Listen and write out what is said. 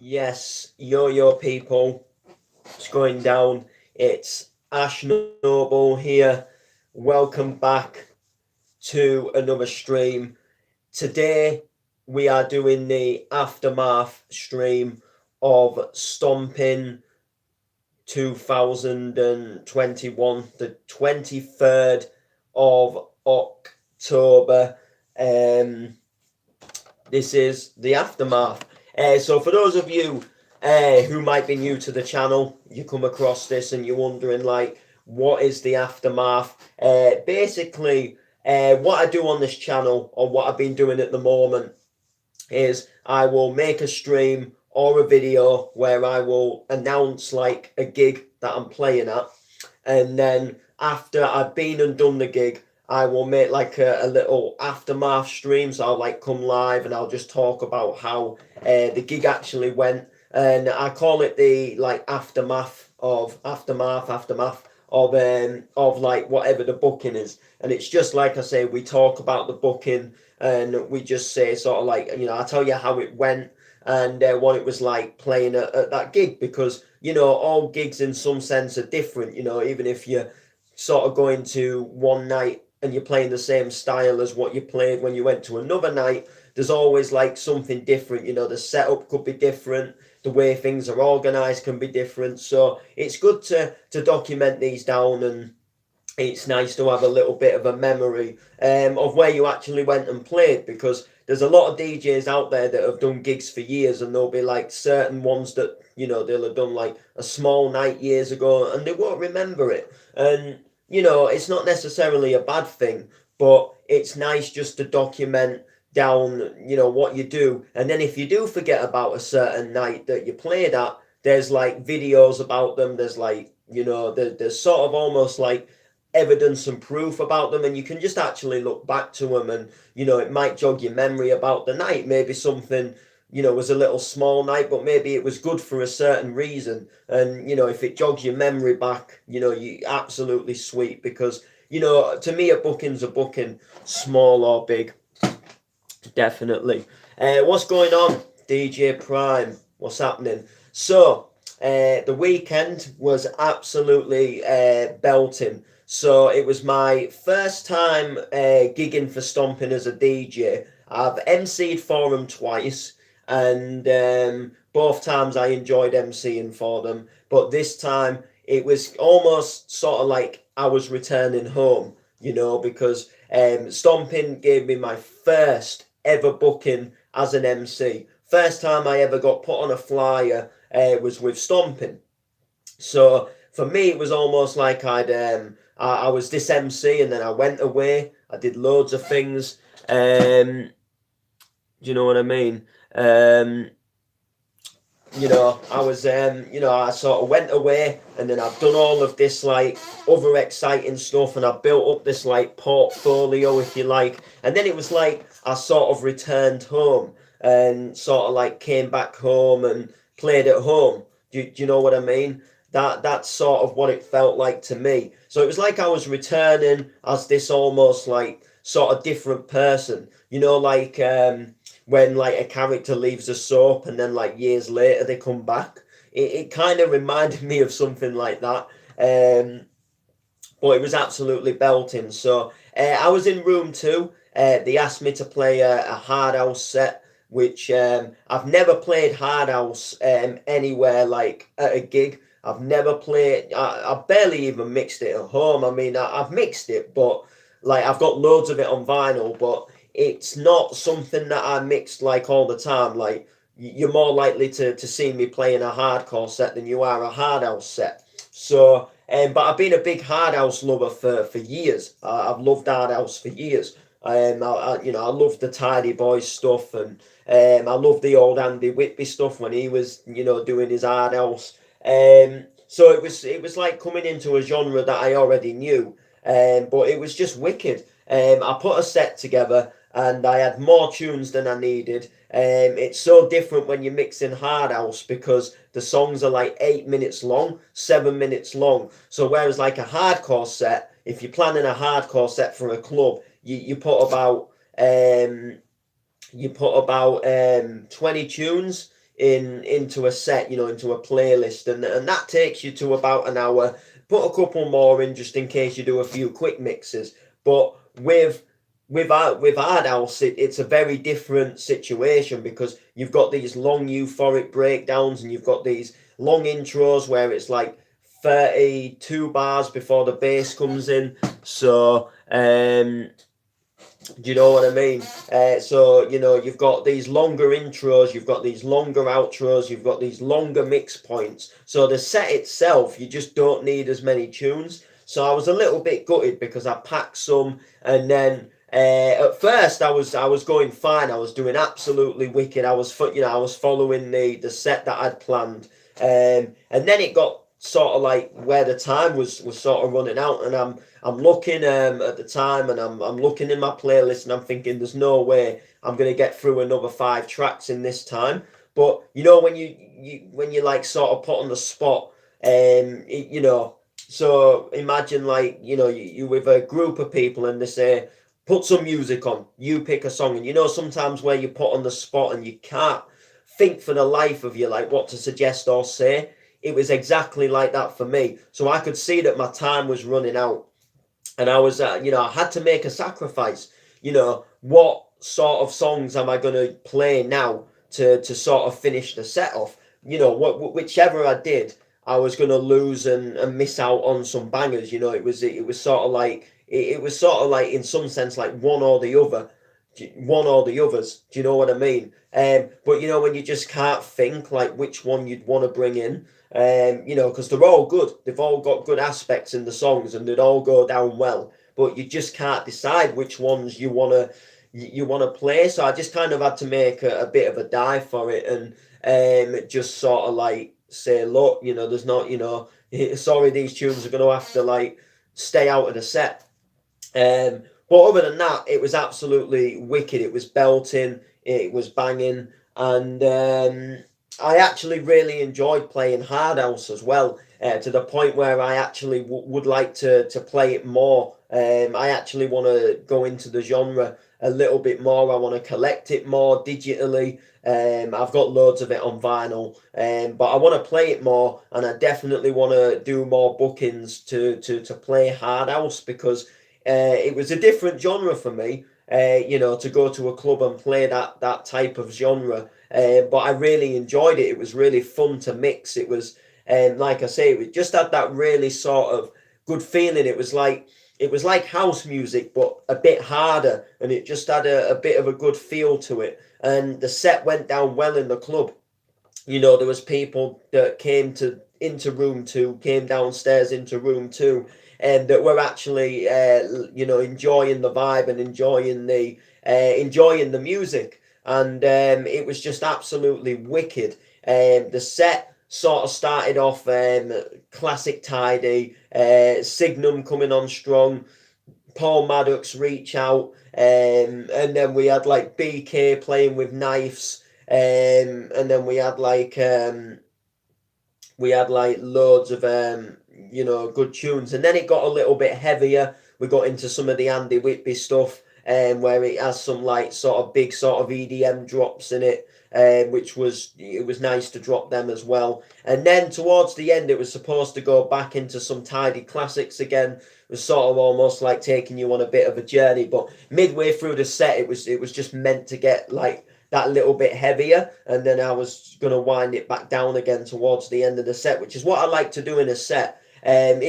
Yes, yo people, it's going down. It's Ash Noble here. Welcome back to another stream. Today we are doing the aftermath stream of Stompin 2021, the 23rd of October. Um, this is the aftermath. So for those of you who might be new to the channel, you come across this and you're wondering like, what is the aftermath? Basically, what I do on this channel, or what I've been doing at the moment, is I will make a stream or a video where I will announce like a gig that I'm playing at, and then after I've been and done the gig, I will make like a little aftermath stream. So I'll like come live and I'll just talk about how the gig actually went, and I call it the like aftermath of like whatever the booking is. And it's just like I say, we talk about the booking and we just say sort of like, I tell you how it went and what it was like playing at that gig, because all gigs in some sense are different. Even if you're sort of going to one night and you're playing the same style as what you played when you went to another night, there's always like something different. The setup could be different, the way things are organized can be different. So it's good to document these down, and it's nice to have a little bit of a memory of where you actually went and played, because there's a lot of DJs out there that have done gigs for years, and there'll be like certain ones that they'll have done like a small night years ago and they won't remember it. And it's not necessarily a bad thing, but it's nice just to document down what you do. And then if you do forget about a certain night that you played at, there's like videos about them. There's like there's sort of almost like evidence and proof about them, and you can just actually look back to them, and it might jog your memory about the night. Maybe something was a little small night, but maybe it was good for a certain reason. And if it jogs your memory back, you absolutely sweet, because to me a booking's a booking, small or big. Definitely. What's going on, DJ Prime? What's happening? So the weekend was absolutely belting. So it was my first time gigging for Stompin as a DJ. I've MC'd for them twice, and both times I enjoyed MCing for them. But this time it was almost sort of like I was returning home, because Stompin gave me my first ever booking as an MC. First time I ever got put on a flyer was with Stompin. So for me, it was almost like I was this MC, and then I went away. I did loads of things. Do you know what I mean? I was, I sort of went away, and then I've done all of this like other exciting stuff, and I built up this like portfolio, if you like. And then it was like I sort of returned home and sort of like came back home and played at home. Do you know what I mean? That's sort of what it felt like to me. So it was like I was returning as this almost like sort of different person. Like when like a character leaves a soap and then like years later they come back. It kind of reminded me of something like that. But it was absolutely belting. So I was in room two. They asked me to play a hard house set, which I've never played hard house anywhere like at a gig. I've never played. I barely even mixed it at home. I mean, I've mixed it, but like I've got loads of it on vinyl, but it's not something that I mix like all the time. Like you're more likely to see me playing a hardcore set than you are a hard house set. So, but I've been a big hard house lover for years. I've loved hard house for years. I love the Tidy Boys stuff, and I love the old Andy Whitby stuff when he was, doing his hard house. So it was like coming into a genre that I already knew, but it was just wicked. I put a set together and I had more tunes than I needed. It's so different when you're mixing hard house, because the songs are like 8 minutes long, 7 minutes long. So whereas like a hardcore set, if you're planning a hardcore set for a club, you put about 20 tunes into a set, into a playlist, and that takes you to about an hour. Put a couple more in just in case you do a few quick mixes. But with hard house, it's a very different situation because you've got these long euphoric breakdowns and you've got these long intros where it's like 32 bars before the bass comes in. So do you know what I mean? So, you've got these longer intros, you've got these longer outros, you've got these longer mix points. So the set itself, you just don't need as many tunes. So I was a little bit gutted because I packed some, and then at first I was going fine. I was doing absolutely wicked. I was following the set that I'd planned, and then it got sort of like where the time was sort of running out, and I'm looking at the time, and I'm looking in my playlist, and I'm thinking there's no way I'm gonna get through another 5 tracks in this time. But when you like sort of put on the spot, so imagine like you with a group of people and they say put some music on, you pick a song, and sometimes where you put on the spot and you can't think for the life of you like what to suggest or say. It was exactly like that for me. So I could see that my time was running out, and I was, I had to make a sacrifice. What sort of songs am I going to play now to sort of finish the set off? Whichever I did, I was going to lose and miss out on some bangers. It was sort of like it was sort of like in some sense like one or the others. Do you know what I mean? But when you just can't think like which one you'd want to bring in, because they're all good. They've all got good aspects in the songs, and they'd all go down well. But you just can't decide which ones you wanna play. So I just kind of had to make a bit of a dive for it, and just sort of like say, look, there's not, sorry, these tunes are going to have to like stay out of the set. But other than that, it was absolutely wicked. It was belting, it was banging, and I actually really enjoyed playing hard house as well, to the point where I actually would like to play it more. I actually want to go into the genre a little bit more. I want to collect it more digitally. I've got loads of it on vinyl, but I want to play it more, and I definitely want to do more bookings to play hard house because it was a different genre for me. To go to a club and play that type of genre. But I really enjoyed it. It was really fun to mix. It was, like I say, it just had that really sort of good feeling. It was like house music, but a bit harder, and it just had a bit of a good feel to it. And the set went down well in the club. There was people that came into room 2, came downstairs into room 2, and that were actually enjoying the vibe and enjoying the music, and it was just absolutely wicked. The set sort of started off classic tidy, Signum coming on strong, Paul Maddox reach out, and then we had like BK playing with knives, and then we had like loads of good tunes, and then it got a little bit heavier. We got into some of the Andy Whitby stuff, where it has some like sort of big sort of EDM drops in it, it was nice to drop them as well. And then towards the end, it was supposed to go back into some tidy classics again. It was sort of almost like taking you on a bit of a journey, but midway through the set, it was just meant to get like that little bit heavier, and then I was going to wind it back down again towards the end of the set, which is what I like to do in a set. Even